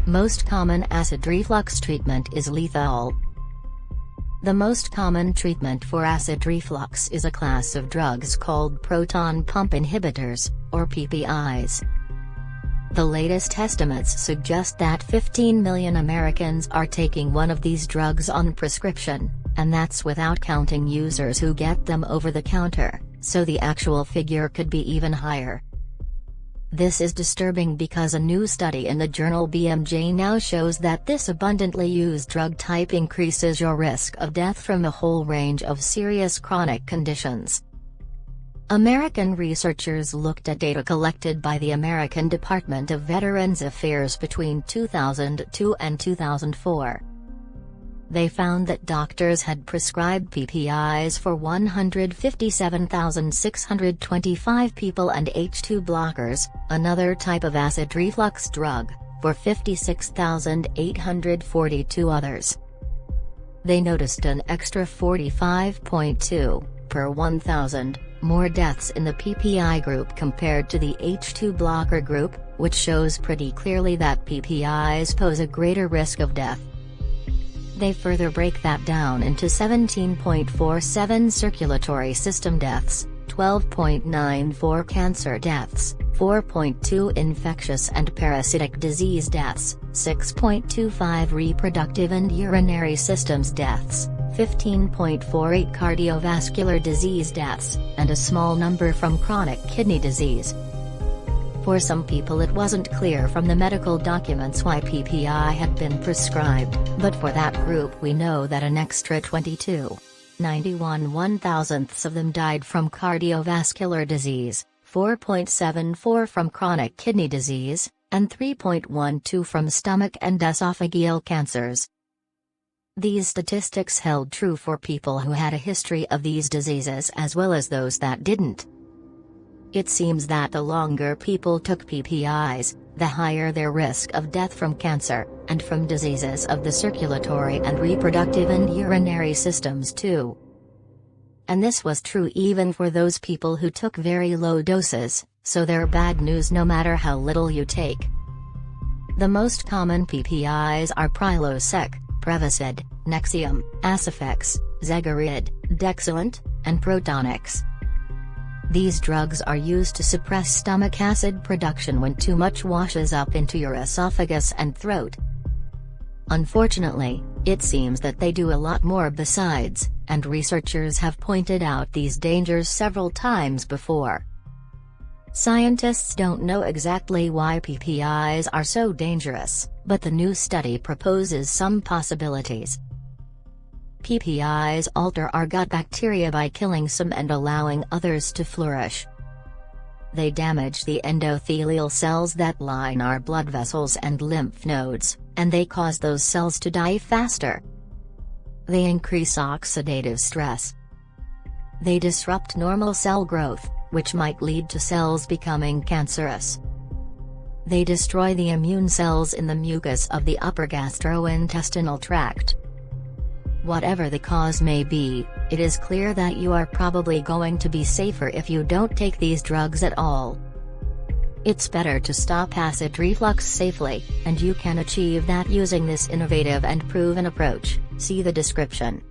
Most common acid reflux treatment is lethal. The most common treatment for acid reflux is a class of drugs called proton pump inhibitors, or PPIs. The latest estimates suggest that 15 million Americans are taking one of these drugs on prescription, and that's without counting users who get them over the counter, so the actual figure could be even higher. This is disturbing because a new study in the journal BMJ now shows that this abundantly used drug type increases your risk of death from a whole range of serious chronic conditions. American researchers looked at data collected by the American Department of Veterans Affairs between 2002 and 2004. They found that doctors had prescribed PPIs for 157,625 people and H2 blockers, another type of acid reflux drug, for 56,842 others. They noticed an extra 45.2, per 1,000, more deaths in the PPI group compared to the H2 blocker group, which shows pretty clearly that PPIs pose a greater risk of death. They further break that down into 17.47 circulatory system deaths, 12.94 cancer deaths, 4.2 infectious and parasitic disease deaths, 6.25 reproductive and urinary systems deaths, 15.48 cardiovascular disease deaths, and a small number from chronic kidney disease. For some people it wasn't clear from the medical documents why PPI had been prescribed, but for that group we know that an extra 22.91 one-thousandths of them died from cardiovascular disease, 4.74 from chronic kidney disease, and 3.12 from stomach and esophageal cancers. These statistics held true for people who had a history of these diseases as well as those that didn't. It seems that the longer people took PPIs, the higher their risk of death from cancer, and from diseases of the circulatory and reproductive and urinary systems too. And this was true even for those people who took very low doses, so they're bad news no matter how little you take. The most common PPIs are Prilosec, Prevacid, Nexium, Acifex, Zegerid, Dexilant, and Protonix. These drugs are used to suppress stomach acid production when too much washes up into your esophagus and throat. Unfortunately, it seems that they do a lot more besides, and researchers have pointed out these dangers several times before. Scientists don't know exactly why PPIs are so dangerous, but the new study proposes some possibilities. PPIs alter our gut bacteria by killing some and allowing others to flourish. They damage the endothelial cells that line our blood vessels and lymph nodes, and they cause those cells to die faster. They increase oxidative stress. They disrupt normal cell growth, which might lead to cells becoming cancerous. They destroy the immune cells in the mucus of the upper gastrointestinal tract. Whatever the cause may be, it is clear that you are probably going to be safer if you don't take these drugs at all. It's better to stop acid reflux safely, and you can achieve that using this innovative and proven approach. See the description.